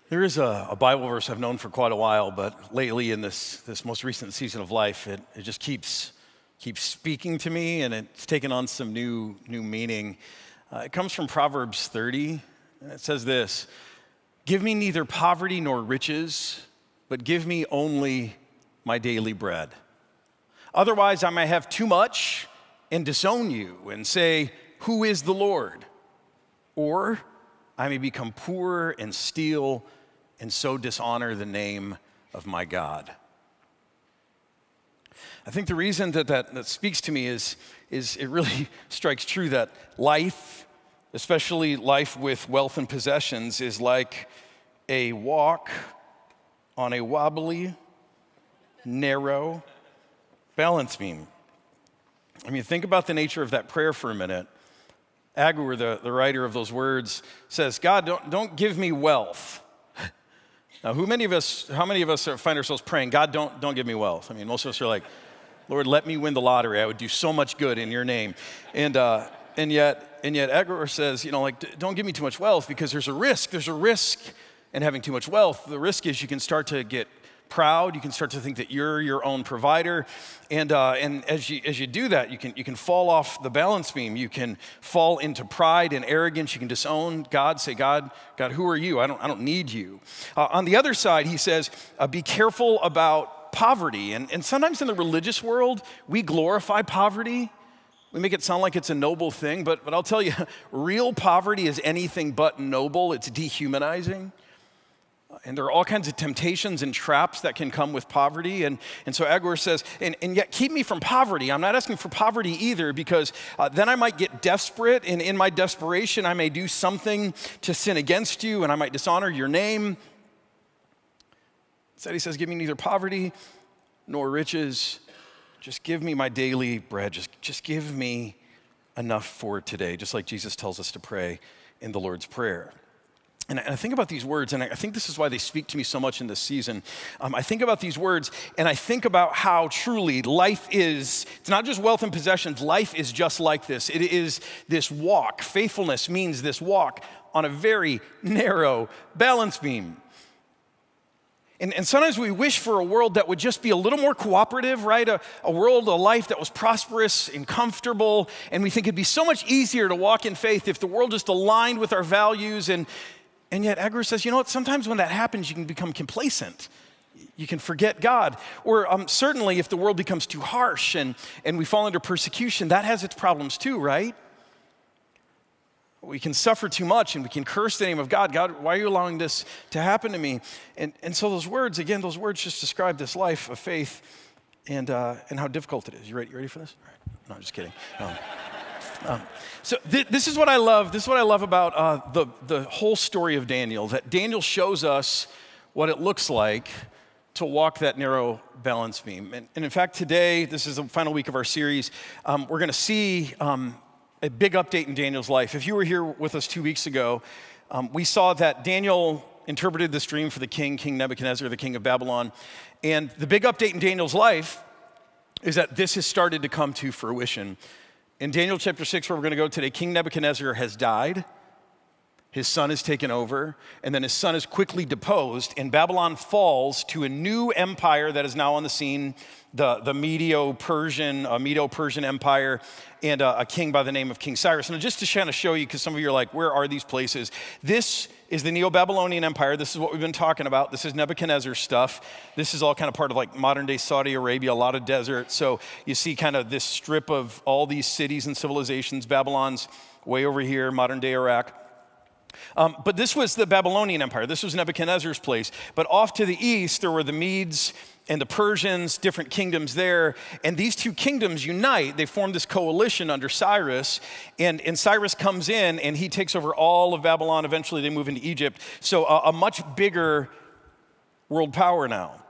There is a Bible verse I've known for quite a while, but lately in this most recent season of life, it just keeps speaking to me, and it's taken on some new meaning. It comes from Proverbs 30, and it says this: "Give me neither poverty nor riches, but give me only my daily bread. Otherwise I may have too much and disown you and say, 'Who is the Lord?' Or I may become poor and steal and so dishonor the name of my God." I think the reason that speaks to me is it really strikes true that life, especially life with wealth and possessions, is like a walk on a wobbly, narrow balance beam. I mean, think about the nature of that prayer for a minute. Agur, the writer of those words, says, "God, don't give me wealth." Now, how many of us find ourselves praying, "God, don't give me wealth"? I mean, most of us are like, "Lord, let me win the lottery. I would do so much good in your name." And yet Agur says, don't give me too much wealth, because there's a risk. There's a risk in having too much wealth. The risk is you can start to get proud. You can start to think that you're your own provider, and as you do that, you can fall off the balance beam. You can fall into pride and arrogance. You can disown God. Say, God, who are you? I don't need you. On the other side, he says, be careful about poverty. And sometimes in the religious world, we glorify poverty. We make it sound like it's a noble thing, but I'll tell you, real poverty is anything but noble. It's dehumanizing. And there are all kinds of temptations and traps that can come with poverty. And so Agur says, and yet keep me from poverty. I'm not asking for poverty either, because then I might get desperate, and in my desperation, I may do something to sin against you, and I might dishonor your name. Instead, he says, give me neither poverty nor riches. Just give me my daily bread. Just give me enough for today, just like Jesus tells us to pray in the Lord's Prayer. And I think about these words, and I think this is why they speak to me so much in this season. I think about these words, and I think about how truly life is. It's not just wealth and possessions. Life is just like this. It is this walk. Faithfulness means this walk on a very narrow balance beam. And sometimes we wish for a world that would just be a little more cooperative, right? A world, a life that was prosperous and comfortable. And we think it'd be so much easier to walk in faith if the world just aligned with our values. And yet Agur says, you know what? Sometimes when that happens, you can become complacent. You can forget God. Or certainly if the world becomes too harsh and we fall under persecution, that has its problems too, right? We can suffer too much and we can curse the name of God. God, why are you allowing this to happen to me? And so those words just describe this life of faith and how difficult it is. You ready for this? All right. No, I'm just kidding. So this is what I love. This is what I love about the whole story of Daniel, that Daniel shows us what it looks like to walk that narrow balance beam. And in fact, today, this is the final week of our series, we're going to see a big update in Daniel's life. If you were here with us 2 weeks ago, we saw that Daniel interpreted this dream for the King Nebuchadnezzar, the king of Babylon. And the big update in Daniel's life is that this has started to come to fruition. In Daniel chapter 6, where we're going to go today, King Nebuchadnezzar has died. His son is taken over, and then his son is quickly deposed, and Babylon falls to a new empire that is now on the scene, the Medo-Persian Empire, and a king by the name of King Cyrus. And just to kind of show you, because some of you are like, where are these places? This is the Neo-Babylonian Empire. This is what we've been talking about. This is Nebuchadnezzar stuff. This is all kind of part of like modern-day Saudi Arabia, a lot of desert. So you see kind of this strip of all these cities and civilizations. Babylon's way over here, modern-day Iraq. But this was the Babylonian Empire. This was Nebuchadnezzar's place. But off to the east, there were the Medes and the Persians, different kingdoms there. And these two kingdoms unite. They form this coalition under Cyrus. And Cyrus comes in, and he takes over all of Babylon. Eventually, they move into Egypt. So a much bigger world power now.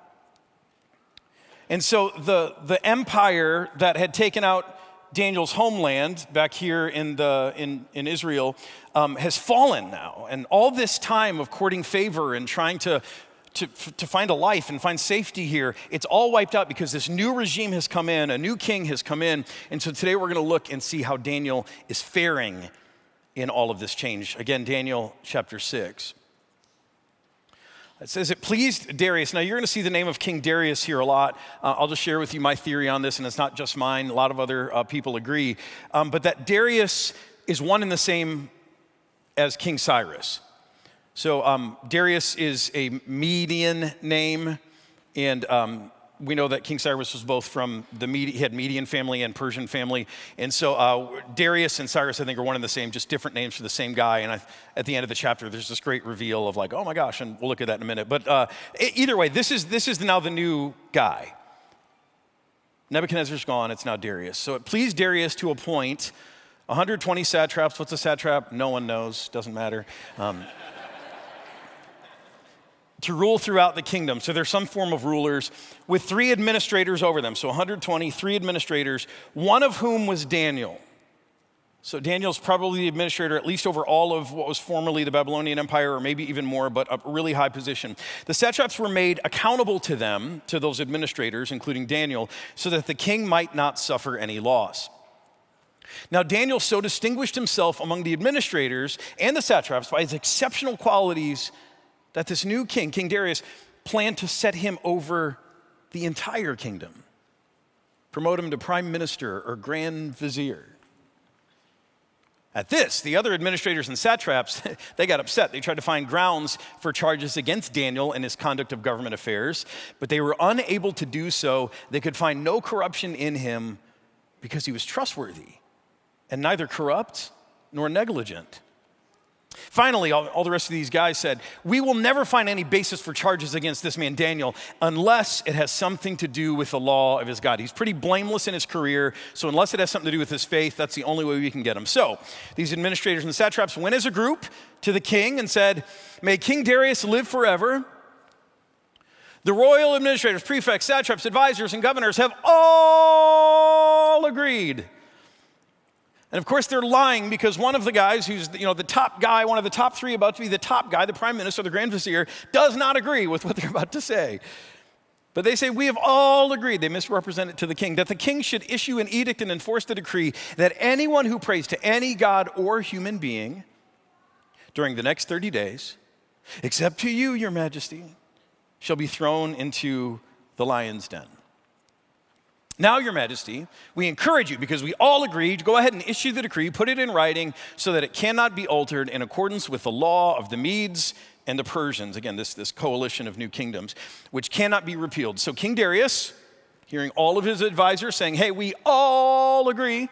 And so the empire that had taken out Daniel's homeland back here in Israel has fallen now. And all this time of courting favor and trying to find a life and find safety here, it's all wiped out because this new regime has come in, a new king has come in. And so today we're going to look and see how Daniel is faring in all of this change. Again, Daniel chapter 6. It says it pleased Darius. Now, you're going to see the name of King Darius here a lot. I'll just share with you my theory on this, and it's not just mine. A lot of other people agree. But that Darius is one and the same as King Cyrus. So Darius is a Median name, and we know that King Cyrus was both from he had Median family and Persian family. And so Darius and Cyrus, I think, are one and the same, just different names for the same guy. And at the end of the chapter, there's this great reveal of like, oh my gosh, and we'll look at that in a minute. But either way, this is now the new guy. Nebuchadnezzar's gone, it's now Darius. So it pleased Darius to appoint 120 satraps. What's a satrap? No one knows, doesn't matter. To rule throughout the kingdom. So there's some form of rulers with 3 administrators over them. So 120, 3 administrators, one of whom was Daniel. So Daniel's probably the administrator, at least over all of what was formerly the Babylonian Empire, or maybe even more, but a really high position. The satraps were made accountable to them, to those administrators, including Daniel, so that the king might not suffer any loss. Now, Daniel so distinguished himself among the administrators and the satraps by his exceptional qualities that this new king, King Darius, planned to set him over the entire kingdom, promote him to prime minister or grand vizier. At this, the other administrators and satraps, they got upset. They tried to find grounds for charges against Daniel and his conduct of government affairs, but they were unable to do so. They could find no corruption in him because he was trustworthy and neither corrupt nor negligent. Finally, all the rest of these guys said, we will never find any basis for charges against this man Daniel unless it has something to do with the law of his God. He's pretty blameless in his career, so unless it has something to do with his faith, that's the only way we can get him. So these administrators and satraps went as a group to the king and said, may King Darius live forever. The royal administrators, prefects, satraps, advisors, and governors have all agreed. And of course, they're lying because one of the guys who's the top guy, one of the top 3 about to be the top guy, the prime minister, the grand vizier, does not agree with what they're about to say. But they say, we have all agreed, they misrepresent it to the king, that the king should issue an edict and enforce the decree that anyone who prays to any god or human being during the next 30 days, except to you, your majesty, shall be thrown into the lion's den. Now, your majesty, we encourage you, because we all agree, to go ahead and issue the decree, put it in writing, so that it cannot be altered in accordance with the law of the Medes and the Persians. Again, this coalition of new kingdoms, which cannot be repealed. So King Darius, hearing all of his advisors saying, hey, we all agree,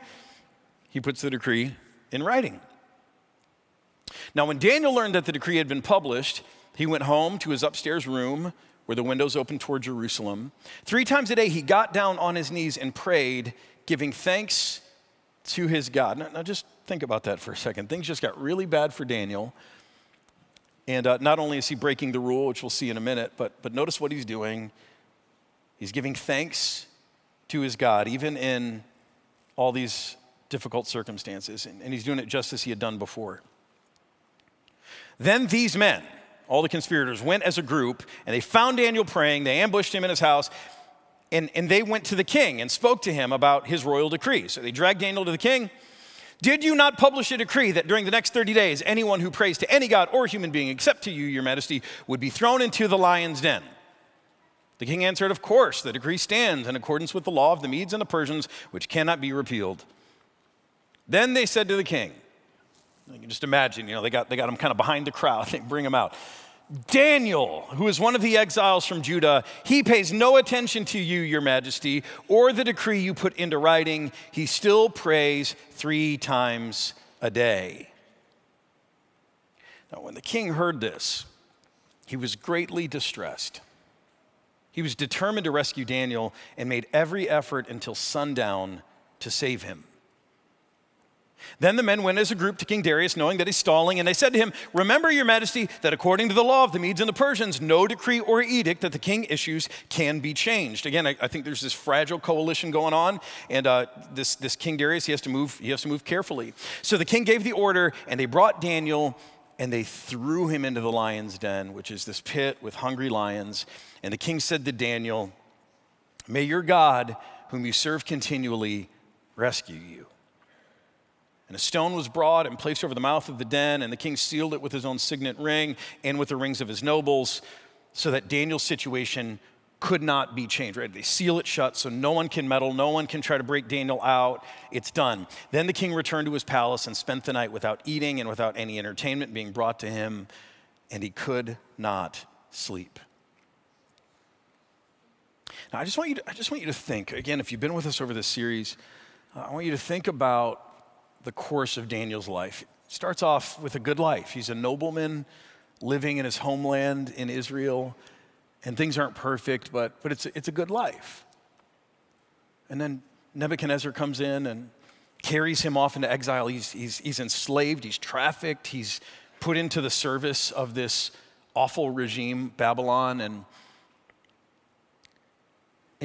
he puts the decree in writing. Now, when Daniel learned that the decree had been published, he went home to his upstairs room where the windows opened toward Jerusalem. 3 times a day, he got down on his knees and prayed, giving thanks to his God. Now just think about that for a second. Things just got really bad for Daniel. And not only is he breaking the rule, which we'll see in a minute, but notice what he's doing. He's giving thanks to his God, even in all these difficult circumstances. And he's doing it just as he had done before. Then these men, all the conspirators, went as a group, and they found Daniel praying. They ambushed him in his house, and they went to the king and spoke to him about his royal decree. So they dragged Daniel to the king. Did you not publish a decree that during the next 30 days, anyone who prays to any god or human being except to you, your majesty, would be thrown into the lion's den? The king answered, of course, the decree stands in accordance with the law of the Medes and the Persians, which cannot be repealed. Then they said to the king, you can just imagine, they got him kind of behind the crowd. They bring him out. Daniel, who is one of the exiles from Judah, he pays no attention to you, your majesty, or the decree you put into writing. He still prays 3 times a day. Now, when the king heard this, he was greatly distressed. He was determined to rescue Daniel and made every effort until sundown to save him. Then the men went as a group to King Darius, knowing that he's stalling, and they said to him, remember, your majesty, that according to the law of the Medes and the Persians, no decree or edict that the king issues can be changed. Again, I think there's this fragile coalition going on, and this King Darius, he has to move carefully. So the king gave the order, and they brought Daniel, and they threw him into the lion's den, which is this pit with hungry lions. And the king said to Daniel, may your God, whom you serve continually, rescue you. And a stone was brought and placed over the mouth of the den, and the king sealed it with his own signet ring and with the rings of his nobles. so that Daniel's situation could not be changed, right? They seal it shut so no one can meddle, no one can try to break Daniel out. It's done. Then the king returned to his palace and spent the night without eating and without any entertainment being brought to him, and he could not sleep. Now, I just want you to think, again, if you've been with us over this series, I want you to think about the course of Daniel's life. It starts off with a good life. He's a nobleman living in his homeland in Israel, and things aren't perfect, but it's a good life. And then Nebuchadnezzar comes in and carries him off into exile. He's enslaved, he's trafficked, he's put into the service of this awful regime, Babylon, and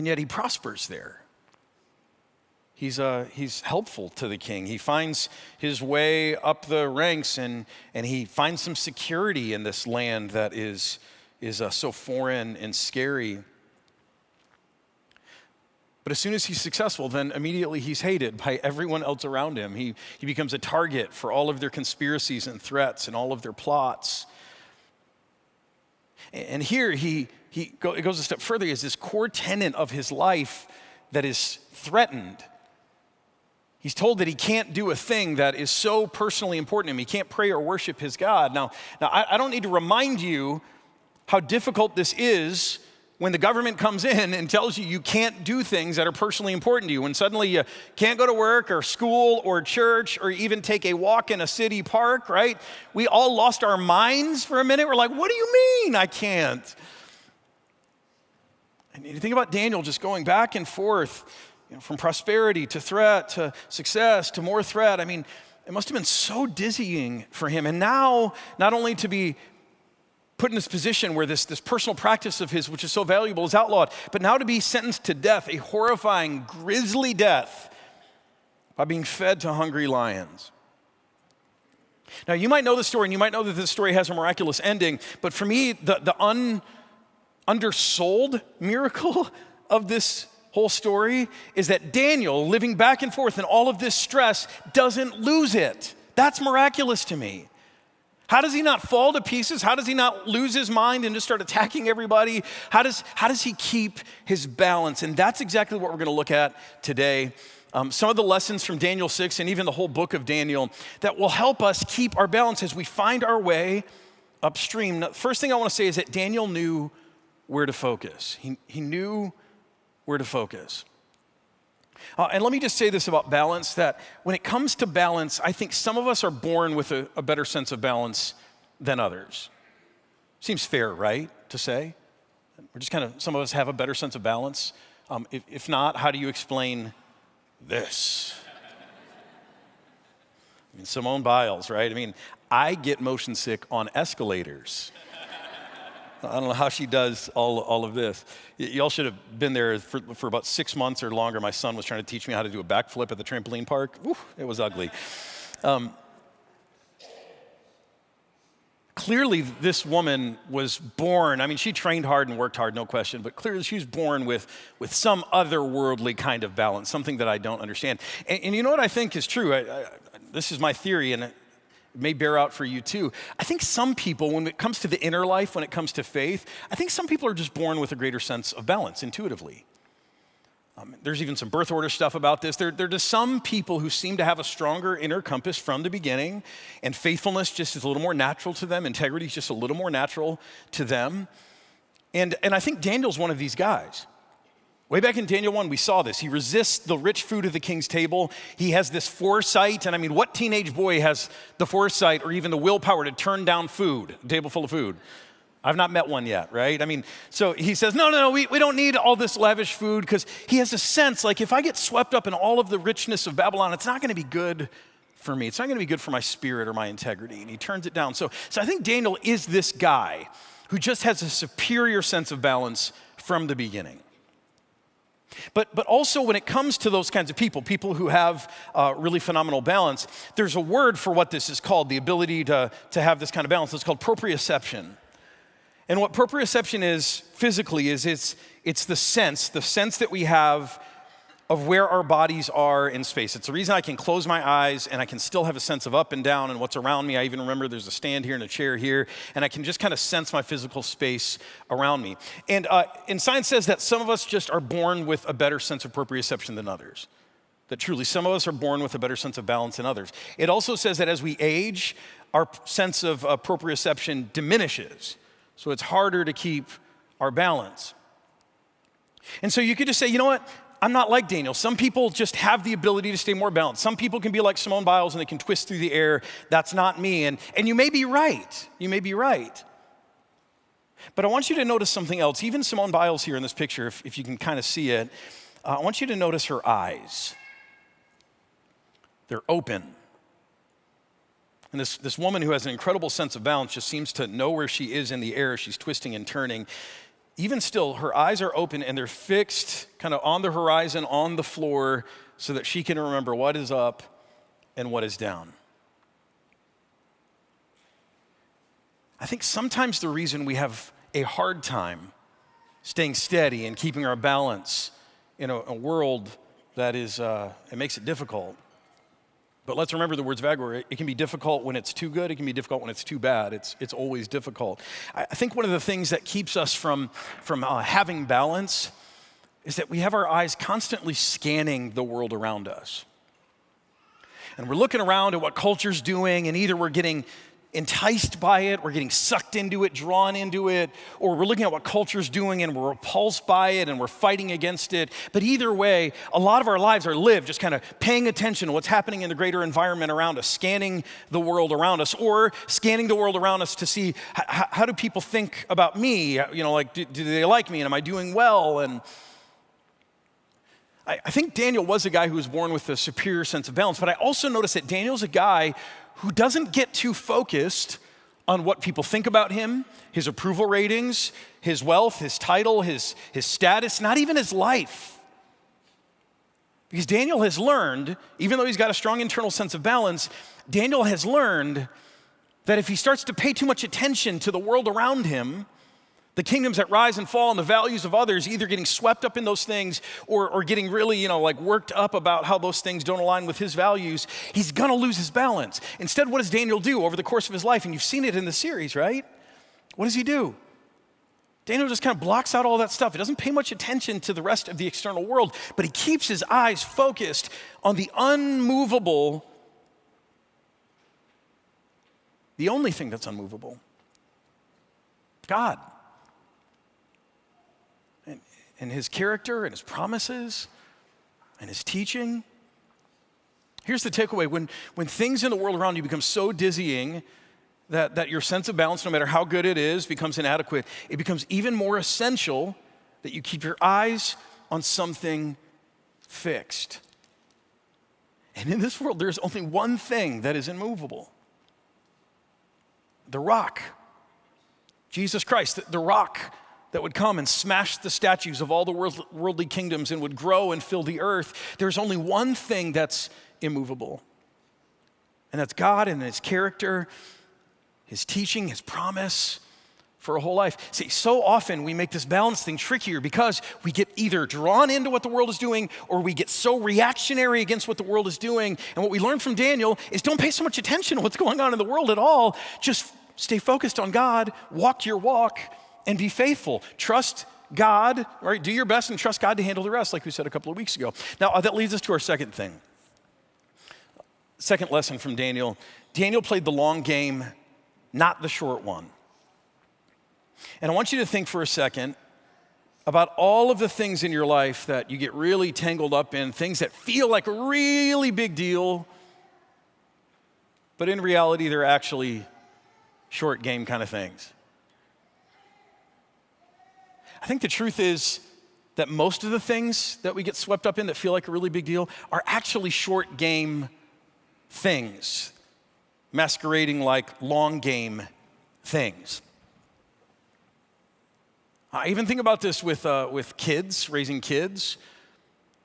yet he prospers there. He's helpful to the king. He finds his way up the ranks, and he finds some security in this land that is so foreign and scary. But as soon as he's successful, then immediately he's hated by everyone else around him. He becomes a target for all of their conspiracies and threats and all of their plots. And here it goes a step further. He has this core tenet of his life that is threatened. He's told that he can't do a thing that is so personally important to him. He can't pray or worship his God. Now I don't need to remind you how difficult this is when the government comes in and tells you can't do things that are personally important to you. When suddenly you can't go to work or school or church or even take a walk in a city park, right? We all lost our minds for a minute. We're like, what do you mean I can't? And you think about Daniel just going back and forth, from prosperity to threat to success to more threat. I mean, it must have been so dizzying for him. And now, not only to be put in this position where this personal practice of his, which is so valuable, is outlawed, but now to be sentenced to death, a horrifying, grisly death by being fed to hungry lions. Now, you might know the story, and you might know that this story has a miraculous ending, but for me, the undersold miracle of this whole story is that Daniel, living back and forth in all of this stress, doesn't lose it. That's miraculous to me. How does he not fall to pieces? How does he not lose his mind and just start attacking everybody? How does he keep his balance? And that's exactly what we're going to look at today. Some of the lessons from Daniel 6 and even the whole book of Daniel that will help us keep our balance as we find our way upstream. Now, the first thing I want to say is that Daniel knew where to focus. He knew where to focus. And let me just say this about balance, that when it comes to balance, I think some of us are born with a better sense of balance than others. Seems fair, right, to say? We're just some of us have a better sense of balance. If not, how do you explain this? I mean, Simone Biles, right? I mean, I get motion sick on escalators. I don't know how she does all of this. Y'all should have been there for about 6 months or longer. My son was trying to teach me how to do a backflip at the trampoline park. Woo, it was ugly. Clearly, this woman was born, I mean, she trained hard and worked hard, no question, but clearly she was born with some otherworldly kind of balance, something that I don't understand. And you know what I think is true? This is my theory, and it may bear out for you too. I think some people, when it comes to the inner life, when it comes to faith, I think some people are just born with a greater sense of balance intuitively. There's even some birth order stuff about this. There are just some people who seem to have a stronger inner compass from the beginning, and faithfulness just is a little more natural to them. Integrity is just a little more natural to them. And I think Daniel's one of these guys. Way back in Daniel 1, we saw this. He resists the rich food of the king's table. He has this foresight. And I mean, what teenage boy has the foresight or even the willpower to turn down food, a table full of food? I've not met one yet, right? I mean, so he says, no, we don't need all this lavish food, because he has a sense, like, if I get swept up in all of the richness of Babylon, it's not going to be good for me. It's not going to be good for my spirit or my integrity. And he turns it down. So I think Daniel is this guy who just has a superior sense of balance from the beginning. But also when it comes to those kinds of people who have really phenomenal balance, there's a word for what this is called, the ability to have this kind of balance. It's called proprioception. And what proprioception is physically is it's the sense that we have of where our bodies are in space. It's the reason I can close my eyes and I can still have a sense of up and down and what's around me. I even remember there's a stand here and a chair here, and I can just kind of sense my physical space around me. And science says that some of us just are born with a better sense of proprioception than others. That truly, some of us are born with a better sense of balance than others. It also says that as we age, our sense of proprioception diminishes. So it's harder to keep our balance. And so you could just say, you know what? I'm not like Daniel. Some people just have the ability to stay more balanced. Some people can be like Simone Biles and they can twist through the air. That's not me. And you may be right. You may be right. But I want you to notice something else. Even Simone Biles here in this picture, if you can kind of see it, I want you to notice her eyes. They're open. And this woman who has an incredible sense of balance just seems to know where she is in the air. She's twisting and turning. Even still, her eyes are open and they're fixed kind of on the horizon, on the floor, so that she can remember what is up and what is down. I think sometimes the reason we have a hard time staying steady and keeping our balance in a world that is, it makes it difficult. But let's remember the words of Agur. It can be difficult when it's too good. It can be difficult when it's too bad. It's always difficult. I think one of the things that keeps us from having balance is that we have our eyes constantly scanning the world around us. And we're looking around at what culture's doing, and either we're getting enticed by it, we're getting sucked into it, drawn into it, or we're looking at what culture's doing and we're repulsed by it and we're fighting against it. But either way, a lot of our lives are lived just kind of paying attention to what's happening in the greater environment around us, scanning the world around us, or scanning the world around us to see how do people think about me? You know, like, do they like me, and am I doing well? And I think Daniel was a guy who was born with a superior sense of balance, but I also noticed that Daniel's a guy who doesn't get too focused on what people think about him, his approval ratings, his wealth, his title, his status, not even his life. Because Daniel has learned, even though he's got a strong internal sense of balance, Daniel has learned that if he starts to pay too much attention to the world around him, the kingdoms that rise and fall and the values of others, either getting swept up in those things or getting really, worked up about how those things don't align with his values, he's gonna lose his balance. Instead, what does Daniel do over the course of his life? And you've seen it in the series, right? What does he do? Daniel just kind of blocks out all that stuff. He doesn't pay much attention to the rest of the external world, but he keeps his eyes focused on the unmovable, the only thing that's unmovable, God. And his character and his promises and his teaching. Here's the takeaway. When things in the world around you become so dizzying that your sense of balance, no matter how good it is, becomes inadequate, it becomes even more essential that you keep your eyes on something fixed. And in this world, there's only one thing that is immovable. The rock. Jesus Christ, the rock that would come and smash the statues of all the worldly kingdoms and would grow and fill the earth. There's only one thing that's immovable. And that's God and his character, his teaching, his promise for a whole life. See, so often we make this balance thing trickier because we get either drawn into what the world is doing or we get so reactionary against what the world is doing. And what we learned from Daniel is don't pay so much attention to what's going on in the world at all. Just stay focused on God, walk your walk, and be faithful. Trust God, right? Do your best and trust God to handle the rest, like we said a couple of weeks ago. Now, that leads us to our second thing. Second lesson from Daniel. Daniel played the long game, not the short one. And I want you to think for a second about all of the things in your life that you get really tangled up in, things that feel like a really big deal, but in reality, they're actually short game kind of things. I think the truth is that most of the things that we get swept up in that feel like a really big deal are actually short game things, masquerading like long game things. I even think about this with kids, raising kids.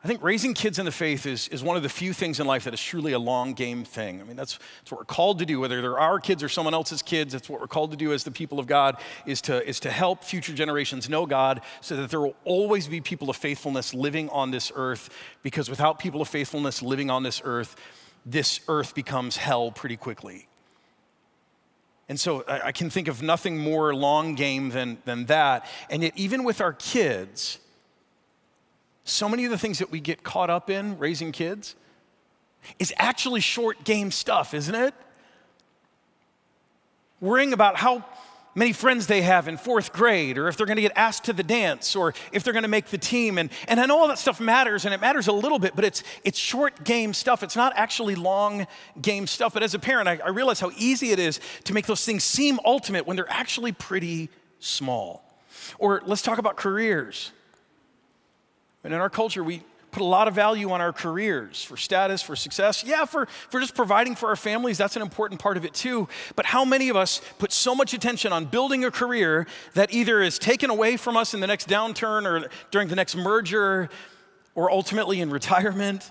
I think raising kids in the faith is one of the few things in life that is truly a long game thing. I mean, that's what we're called to do, whether they're our kids or someone else's kids. That's what we're called to do as the people of God, is to help future generations know God so that there will always be people of faithfulness living on this earth, because without people of faithfulness living on this earth becomes hell pretty quickly. And so I can think of nothing more long game than that. And yet even with our kids, so many of the things that we get caught up in raising kids is actually short game stuff, isn't it? Worrying about how many friends they have in fourth grade, or if they're gonna get asked to the dance, or if they're gonna make the team. And I know all that stuff matters, and it matters a little bit, but it's short game stuff. It's not actually long game stuff. But as a parent, I realize how easy it is to make those things seem ultimate when they're actually pretty small. Or let's talk about careers. And in our culture, we put a lot of value on our careers for status, for success. Yeah, for just providing for our families, that's an important part of it too. But how many of us put so much attention on building a career that either is taken away from us in the next downturn, or during the next merger, or ultimately in retirement?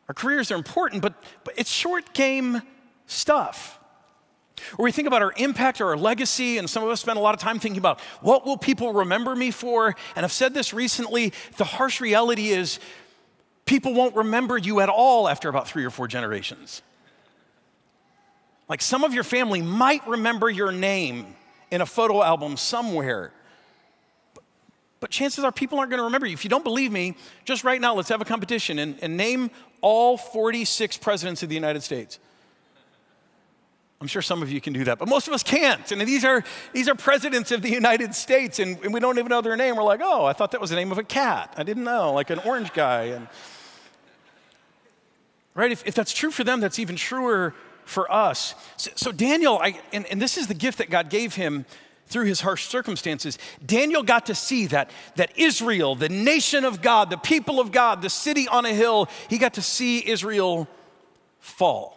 Our careers are important, but it's short game stuff. Or we think about our impact or our legacy, and some of us spend a lot of time thinking about, what will people remember me for? And I've said this recently, the harsh reality is people won't remember you at all after about 3 or 4 generations. Like, some of your family might remember your name in a photo album somewhere, but chances are people aren't gonna remember you. If you don't believe me, just right now, let's have a competition and name all 46 presidents of the United States. I'm sure some of you can do that, but most of us can't. And these are presidents of the United States, and we don't even know their name. We're like, oh, I thought that was the name of a cat. I didn't know, like an orange guy. And right, if that's true for them, that's even truer for us. So Daniel, and this is the gift that God gave him through his harsh circumstances. Daniel got to see that Israel, the nation of God, the people of God, the city on a hill, he got to see Israel fall.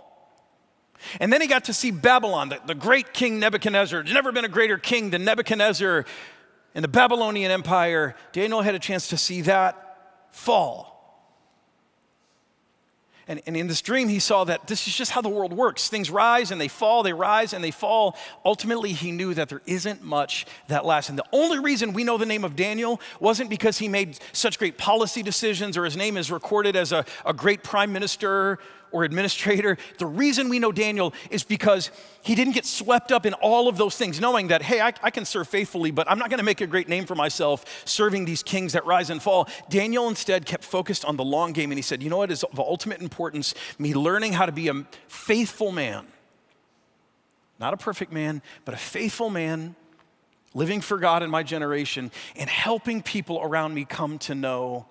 And then he got to see Babylon, the great king Nebuchadnezzar. There's never been a greater king than Nebuchadnezzar and the Babylonian Empire. Daniel had a chance to see that fall. And in this dream, he saw that this is just how the world works. Things rise and they fall, they rise and they fall. Ultimately, he knew that there isn't much that lasts. And the only reason we know the name of Daniel wasn't because he made such great policy decisions, or his name is recorded as a great prime minister or administrator. The reason we know Daniel is because he didn't get swept up in all of those things, knowing that, hey, I can serve faithfully, but I'm not gonna make a great name for myself serving these kings that rise and fall. Daniel instead kept focused on the long game, and he said, you know what is of ultimate importance? Me learning how to be a faithful man. Not a perfect man, but a faithful man, living for God in my generation, and helping people around me come to know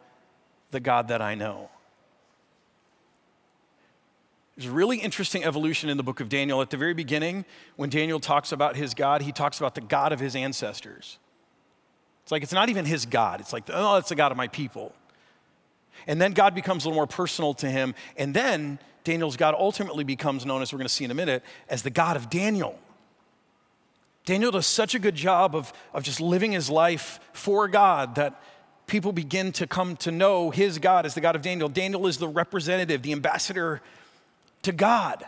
the God that I know. There's a really interesting evolution in the book of Daniel. At the very beginning, when Daniel talks about his God, he talks about the God of his ancestors. It's like, it's not even his God. It's like, oh, it's the God of my people. And then God becomes a little more personal to him. And then Daniel's God ultimately becomes known, as we're going to see in a minute, as the God of Daniel. Daniel does such a good job of just living his life for God that people begin to come to know his God as the God of Daniel. Daniel is the representative, the ambassador to God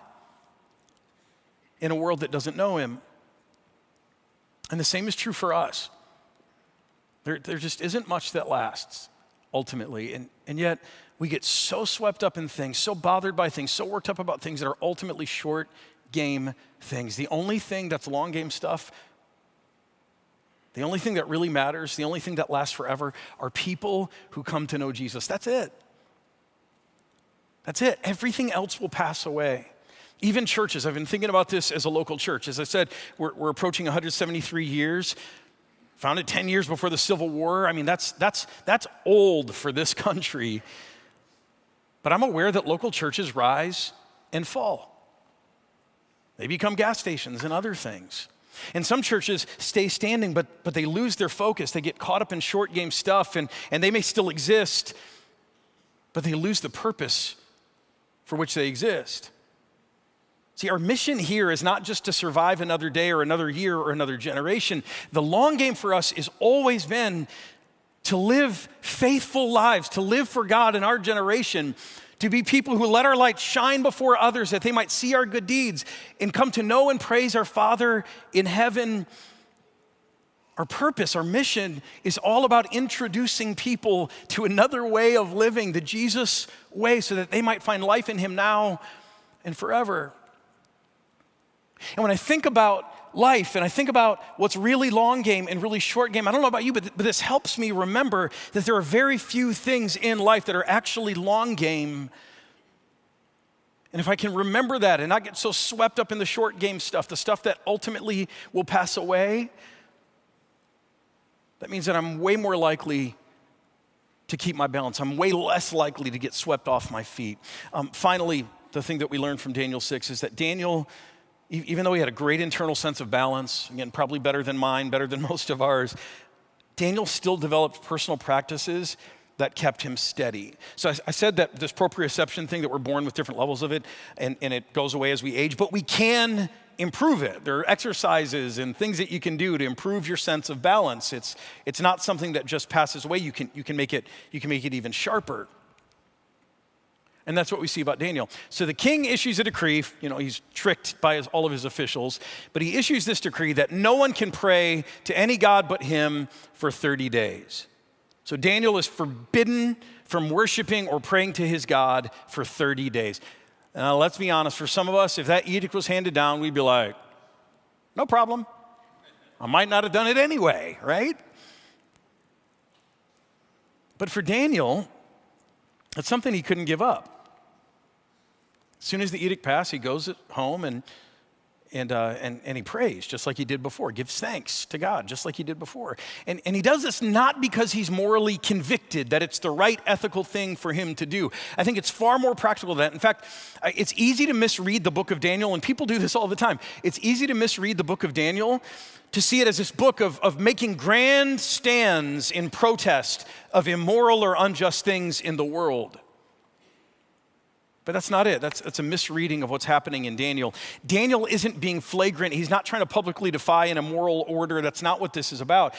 in a world that doesn't know him. And the same is true for us. There just isn't much that lasts, ultimately. And yet, we get so swept up in things, so bothered by things, so worked up about things that are ultimately short game things. The only thing that's long game stuff, the only thing that really matters, the only thing that lasts forever, are people who come to know Jesus. That's it. That's it. Everything else will pass away. Even churches. I've been thinking about this as a local church. As I said, we're approaching 173 years. Founded 10 years before the Civil War. I mean, that's old for this country. But I'm aware that local churches rise and fall. They become gas stations and other things. And some churches stay standing, but they lose their focus. They get caught up in short game stuff, and they may still exist, but they lose the purpose for which they exist. See, our mission here is not just to survive another day or another year or another generation. The long game for us has always been to live faithful lives, to live for God in our generation, to be people who let our light shine before others that they might see our good deeds and come to know and praise our Father in heaven. Our purpose, our mission is all about introducing people to another way of living, the Jesus way, so that they might find life in him now and forever. And when I think about life and I think about what's really long game and really short game, I don't know about you, but this helps me remember that there are very few things in life that are actually long game. And if I can remember that and not get so swept up in the short game stuff, the stuff that ultimately will pass away, that means that I'm way more likely to keep my balance. I'm way less likely to get swept off my feet. Finally, the thing that we learned from Daniel 6 is that Daniel, even though he had a great internal sense of balance, again, probably better than mine, better than most of ours, Daniel still developed personal practices that kept him steady. So I said that this proprioception thing, that we're born with different levels of it, and it goes away as we age, but we can improve it. There are exercises and things that you can do to improve your sense of balance. It's not something that just passes away. You can make it even sharper. And that's what we see about Daniel. So the king issues a decree. He's tricked by all of his officials, but he issues this decree that no one can pray to any god but him for 30 days. So Daniel is forbidden from worshiping or praying to his God for 30 days. Now, let's be honest, for some of us, if that edict was handed down, we'd be like, no problem. I might not have done it anyway, right? But for Daniel, it's something he couldn't give up. As soon as the edict passed, he goes home and he prays just like he did before, gives thanks to God just like he did before. And he does this not because he's morally convicted that it's the right ethical thing for him to do. I think it's far more practical than that. In fact, it's easy to misread the book of Daniel, and people do this all the time. It's easy to misread the book of Daniel to see it as this book of making grand stands in protest of immoral or unjust things in the world. But that's not it. That's a misreading of what's happening in Daniel. Daniel isn't being flagrant. He's not trying to publicly defy an immoral order. That's not what this is about.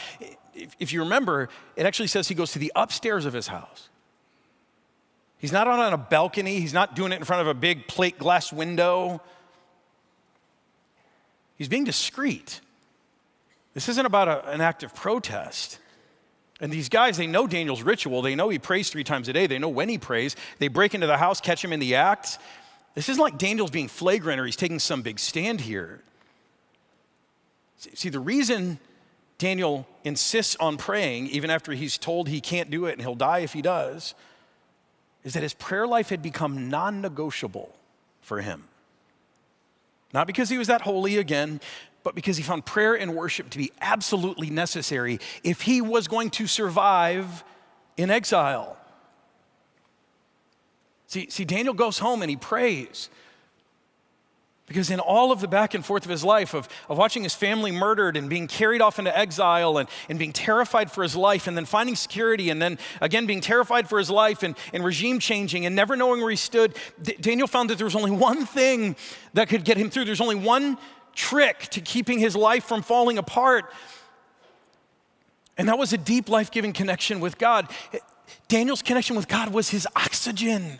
If you remember, it actually says he goes to the upstairs of his house. He's not on a balcony. He's not doing it in front of a big plate glass window. He's being discreet. This isn't about an act of protest. And these guys, they know Daniel's ritual. They know he prays 3 times a day. They know when he prays. They break into the house, catch him in the act. This isn't like Daniel's being flagrant or he's taking some big stand here. See, the reason Daniel insists on praying, even after he's told he can't do it and he'll die if he does, is that his prayer life had become non-negotiable for him. Not because he was that holy again, but because he found prayer and worship to be absolutely necessary if he was going to survive in exile. See, Daniel goes home and he prays. Because in all of the back and forth of his life, of watching his family murdered and being carried off into exile and being terrified for his life and then finding security and then again being terrified for his life and regime changing and never knowing where he stood, Daniel found that there was only one thing that could get him through. There's only one trick to keeping his life from falling apart. And that was a deep life-giving connection with God. Daniel's connection with God was his oxygen.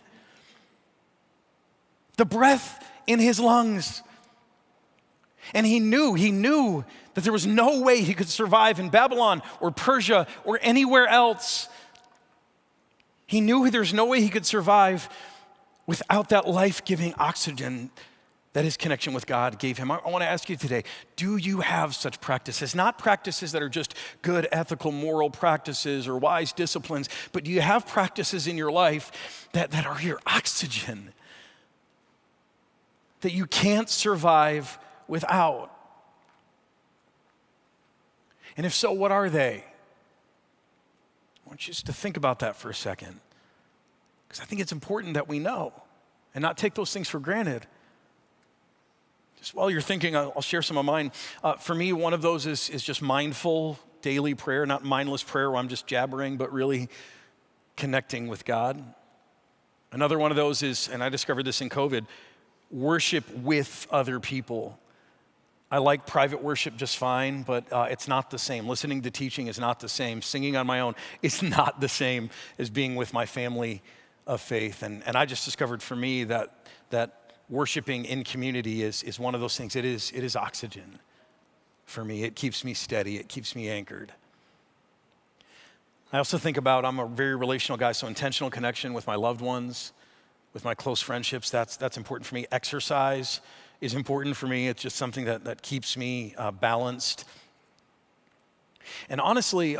The breath in his lungs. And he knew that there was no way he could survive in Babylon or Persia or anywhere else. He knew there's no way he could survive without that life-giving oxygen that his connection with God gave him. I want to ask you today, do you have such practices? Not practices that are just good, ethical, moral practices or wise disciplines, but do you have practices in your life that are your oxygen, that you can't survive without? And if so, what are they? I want you just to think about that for a second, because I think it's important that we know and not take those things for granted. Just while you're thinking, I'll share some of mine. For me, one of those is just mindful daily prayer, not mindless prayer where I'm just jabbering, but really connecting with God. Another one of those is, and I discovered this in COVID, worship with other people. I like private worship just fine, but it's not the same. Listening to teaching is not the same. Singing on my own is not the same as being with my family of faith. And I just discovered for me that worshiping in community is one of those things. It is oxygen for me. It keeps me steady. It keeps me anchored. I also think about, I'm a very relational guy, so intentional connection with my loved ones, with my close friendships, that's important for me. Exercise is important for me. It's just something that keeps me balanced. And honestly,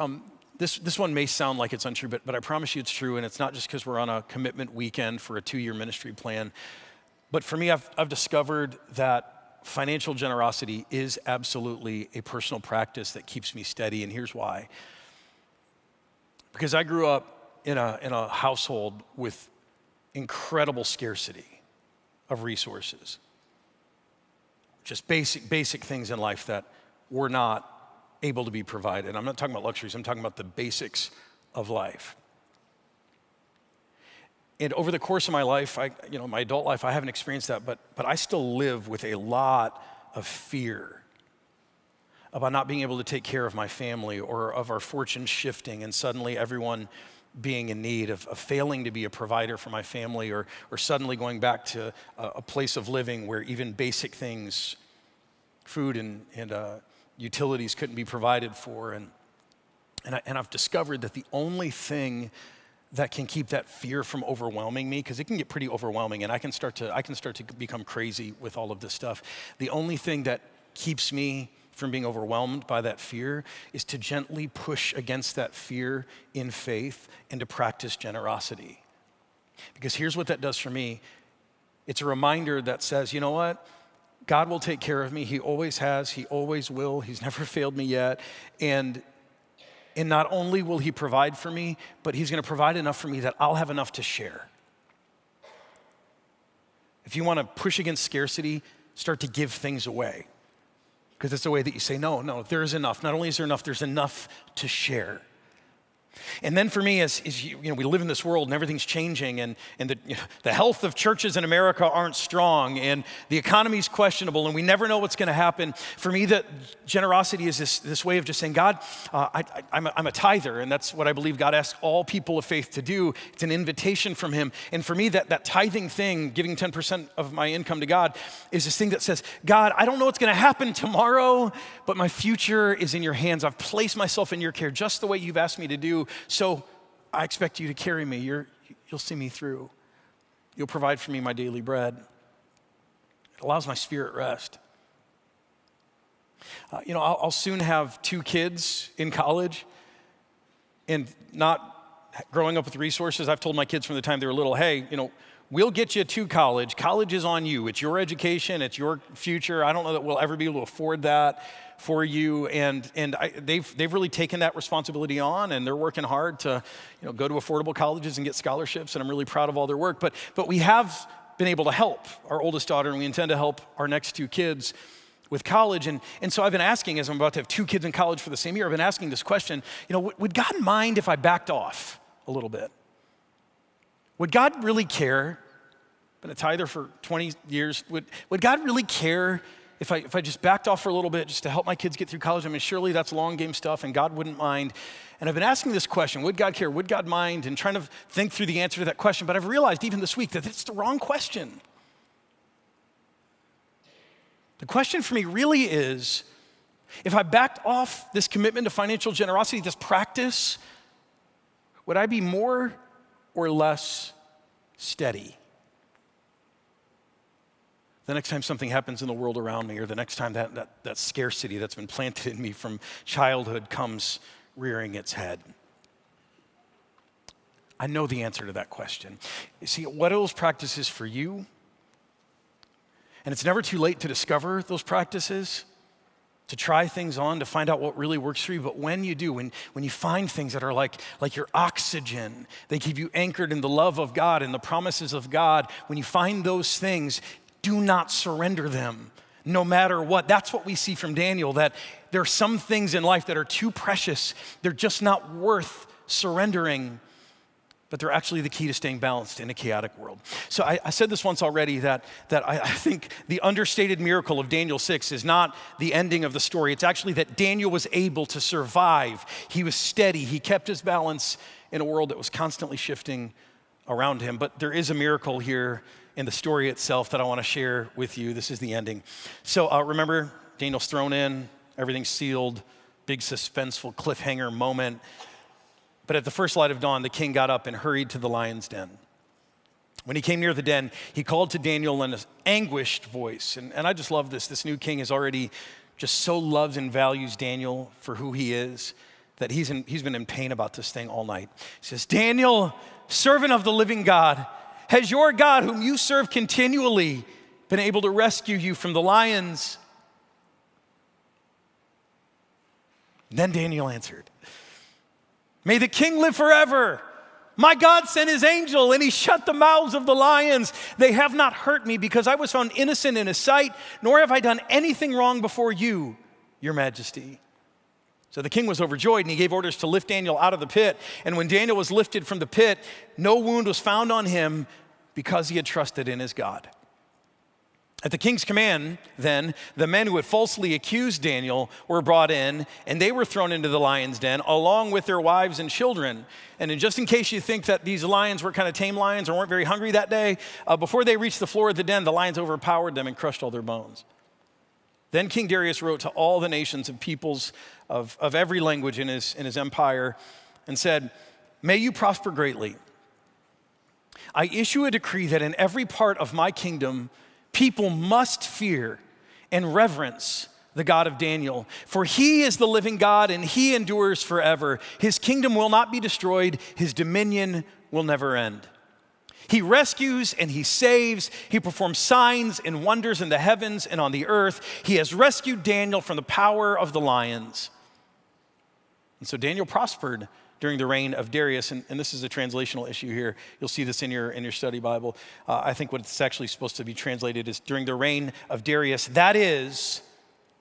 this one may sound like it's untrue, but I promise you it's true, and it's not just because we're on a commitment weekend for a 2-year ministry plan. But for me, I've discovered that financial generosity is absolutely a personal practice that keeps me steady, and here's why. Because I grew up in a household with incredible scarcity of resources. Just basic things in life that were not able to be provided. I'm not talking about luxuries, I'm talking about the basics of life. And over the course of my life, my adult life, I haven't experienced that, but I still live with a lot of fear about not being able to take care of my family, or of our fortunes shifting and suddenly everyone being in need, of failing to be a provider for my family, or suddenly going back to a place of living where even basic things, food and utilities couldn't be provided for. And I've discovered that the only thing that can keep that fear from overwhelming me, because it can get pretty overwhelming and I can start to become crazy with all of this stuff. The only thing that keeps me from being overwhelmed by that fear is to gently push against that fear in faith and to practice generosity. Because here's what that does for me. It's a reminder that says, you know what? God will take care of me. He always has. He always will. He's never failed me yet. And not only will he provide for me, but he's going to provide enough for me that I'll have enough to share. If you want to push against scarcity, start to give things away. Because it's a way that you say, no, there is enough. Not only is there enough, there's enough to share. And then for me, as we live in this world and everything's changing, and the health of churches in America aren't strong, and the economy's questionable, and we never know what's going to happen. For me, that generosity is this way of just saying, God, I'm a tither, and that's what I believe God asks all people of faith to do. It's an invitation from him. And for me, that tithing thing, giving 10% of my income to God, is this thing that says, God, I don't know what's going to happen tomorrow, but my future is in your hands. I've placed myself in your care just the way you've asked me to do. So I expect you to carry me. You'll see me through. You'll provide for me my daily bread. It allows my spirit rest. I'll soon have 2 kids in college, and not growing up with resources. I've told my kids from the time they were little, hey, we'll get you to college. College is on you. It's your education. It's your future. I don't know that we'll ever be able to afford that for you. And they've really taken that responsibility on, and they're working hard to go to affordable colleges and get scholarships. And I'm really proud of all their work. But we have been able to help our oldest daughter, and we intend to help our next 2 kids with college. And so I've been asking, as I'm about to have 2 kids in college for the same year, I've been asking this question, would God mind if I backed off a little bit? Would God really care? Been a tither for 20 years. Would God really care if I just backed off for a little bit just to help my kids get through college? I mean, surely that's long game stuff, and God wouldn't mind. And I've been asking this question, would God care? Would God mind? And trying to think through the answer to that question. But I've realized even this week that it's the wrong question. The question for me really is, if I backed off this commitment to financial generosity, this practice, would I be more or less steady? The next time something happens in the world around me, or the next time that scarcity that's been planted in me from childhood comes rearing its head. I know the answer to that question. You see, what are those practices for you? And it's never too late to discover those practices, to try things on, to find out what really works for you. But when you do, when you find things that are like your oxygen, they keep you anchored in the love of God and the promises of God, when you find those things, do not surrender them, no matter what. That's what we see from Daniel, that there are some things in life that are too precious. They're just not worth surrendering. but they're actually the key to staying balanced in a chaotic world. So I said this once already, that I think the understated miracle of Daniel 6 is not the ending of the story. It's actually that Daniel was able to survive. He was steady. He kept his balance in a world that was constantly shifting around him. But there is a miracle here in the story itself that I want to share with you. This is the ending. So remember, Daniel's thrown in, everything's sealed, big suspenseful cliffhanger moment. But at the first light of dawn, the king got up and hurried to the lion's den. When he came near the den, he called to Daniel in an anguished voice. And I just love this. This new king is already just so loves and values Daniel for who he is that he's been in pain about this thing all night. He says, Daniel, servant of the living God, has your God, whom you serve continually, been able to rescue you from the lions? Then Daniel answered, may the king live forever. My God sent his angel and he shut the mouths of the lions. They have not hurt me because I was found innocent in his sight, nor have I done anything wrong before you, your majesty. So the king was overjoyed and he gave orders to lift Daniel out of the pit. And when Daniel was lifted from the pit, no wound was found on him because he had trusted in his God. At the king's command, then, the men who had falsely accused Daniel were brought in, and they were thrown into the lion's den, along with their wives and children. And just in case you think that these lions were kind of tame lions or weren't very hungry that day, before they reached the floor of the den, the lions overpowered them and crushed all their bones. Then King Darius wrote to all the nations and peoples of every language in his empire and said, may you prosper greatly. I issue a decree that in every part of my kingdom, people must fear and reverence the God of Daniel, for he is the living God and he endures forever. His kingdom will not be destroyed. His dominion will never end. He rescues and he saves. He performs signs and wonders in the heavens and on the earth. He has rescued Daniel from the power of the lions. And so Daniel prospered during the reign of Darius, and this is a translational issue here. You'll see this in your study Bible. I think what it's actually supposed to be translated is during the reign of Darius, that is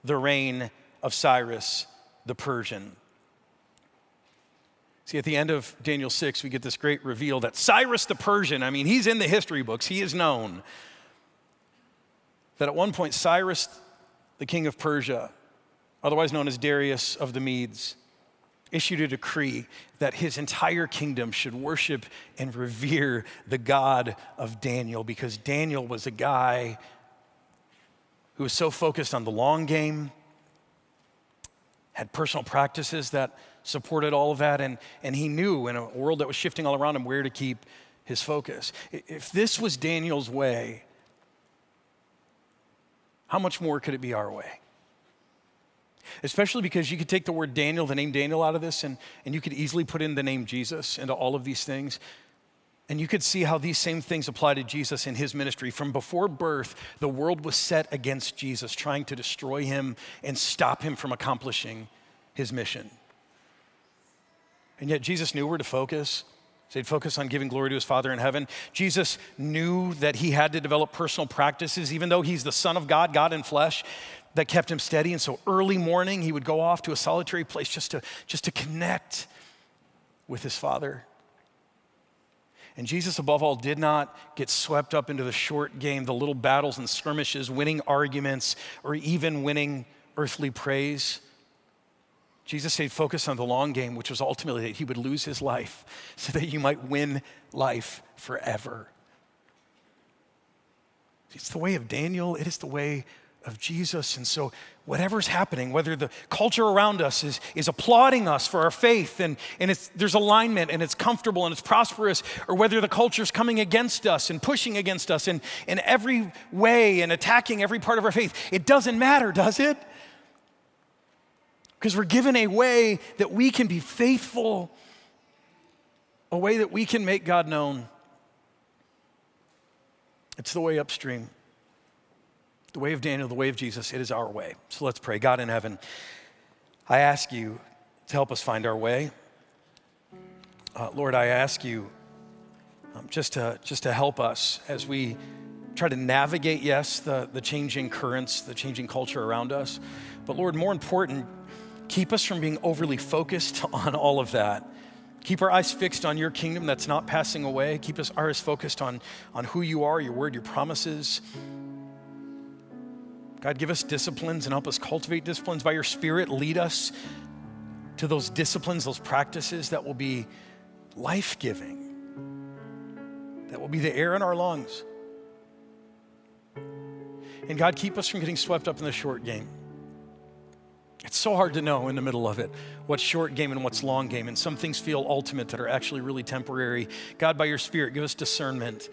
the reign of Cyrus the Persian. See, at the end of Daniel 6, we get this great reveal that Cyrus the Persian, I mean, he's in the history books, he is known. That at one point, Cyrus, the king of Persia, otherwise known as Darius of the Medes, issued a decree that his entire kingdom should worship and revere the God of Daniel, because Daniel was a guy who was so focused on the long game, had personal practices that supported all of that, and he knew in a world that was shifting all around him where to keep his focus. If this was Daniel's way, how much more could it be our way? Especially because you could take the word Daniel, the name Daniel out of this, and you could easily put in the name Jesus into all of these things. And you could see how these same things apply to Jesus in his ministry. From before birth, the world was set against Jesus, trying to destroy him and stop him from accomplishing his mission. And yet Jesus knew where to focus. So he'd focus on giving glory to his Father in heaven. Jesus knew that he had to develop personal practices, even though he's the Son of God, God in flesh, that kept him steady. And so early morning, he would go off to a solitary place just to connect with his Father. And Jesus, above all, did not get swept up into the short game, the little battles and skirmishes, winning arguments, or even winning earthly praise. Jesus stayed focused on the long game, which was ultimately that he would lose his life so that you might win life forever. It's the way of Daniel. It is the way of Jesus. And so whatever's happening, whether the culture around us is applauding us for our faith and there's alignment and it's comfortable and it's prosperous, or whether the culture's coming against us and pushing against us in every way and attacking every part of our faith, it doesn't matter, does it? Because we're given a way that we can be faithful, a way that we can make God known. It's the way upstream. The way of Daniel, the way of Jesus, it is our way. So let's pray. God in heaven, I ask you to help us find our way. Lord, I ask you just to help us as we try to navigate, yes, the changing currents, the changing culture around us. But Lord, more important, keep us from being overly focused on all of that Keep our eyes fixed on your kingdom that's not passing away. Keep our eyes focused on who you are, your word, your promises. God, give us disciplines and help us cultivate disciplines. By your Spirit, lead us to those disciplines, those practices that will be life-giving, that will be the air in our lungs. And God, keep us from getting swept up in the short game. It's so hard to know in the middle of it what's short game and what's long game. And some things feel ultimate that are actually really temporary. God, by your Spirit, give us discernment.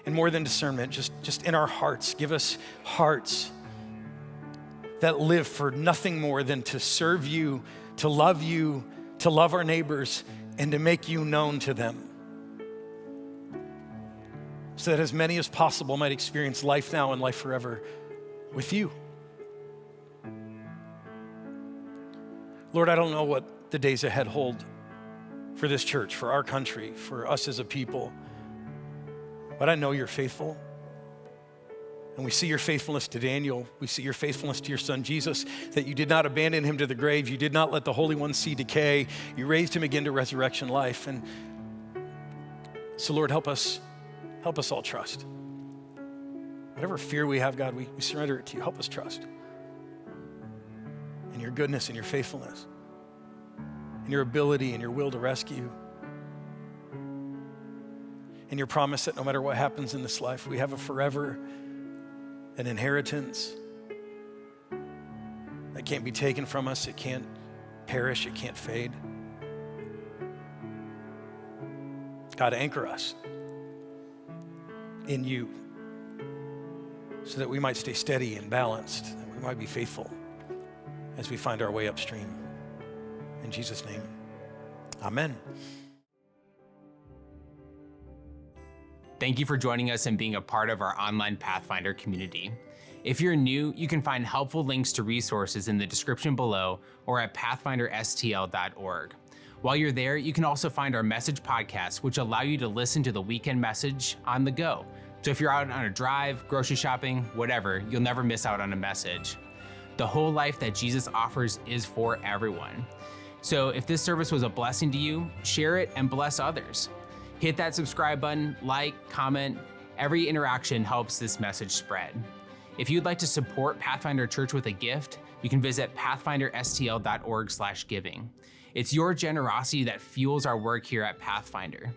And more than discernment, just in our hearts, give us hearts that live for nothing more than to serve you, to love our neighbors, and to make you known to them. So that as many as possible might experience life now and life forever with you. Lord, I don't know what the days ahead hold for this church, for our country, for us as a people, but I know you're faithful. And we see your faithfulness to Daniel. We see your faithfulness to your son, Jesus, that you did not abandon him to the grave. You did not let the Holy One see decay. You raised him again to resurrection life. And so, Lord, help us all trust. Whatever fear we have, God, we surrender it to you. Help us trust in your goodness and your faithfulness, in your ability and your will to rescue, and your promise that no matter what happens in this life, we have a forever, an inheritance that can't be taken from us. It can't perish. It can't fade. God, anchor us in you so that we might stay steady and balanced, that we might be faithful as we find our way upstream. In Jesus' name, amen. Thank you for joining us and being a part of our online Pathfinder community. If you're new, you can find helpful links to resources in the description below or at pathfinderstl.org. While you're there, you can also find our message podcasts, which allow you to listen to the weekend message on the go. So if you're out on a drive, grocery shopping, whatever, you'll never miss out on a message. The whole life that Jesus offers is for everyone. So if this service was a blessing to you, share it and bless others. Hit that subscribe button, like, comment. Every interaction helps this message spread. If you'd like to support Pathfinder Church with a gift, you can visit pathfinderstl.org/giving. It's your generosity that fuels our work here at Pathfinder.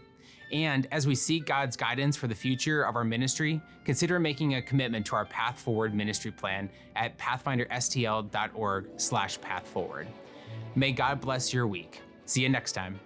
And as we seek God's guidance for the future of our ministry, consider making a commitment to our Path Forward ministry plan at pathfinderstl.org/pathforward. May God bless your week. See you next time.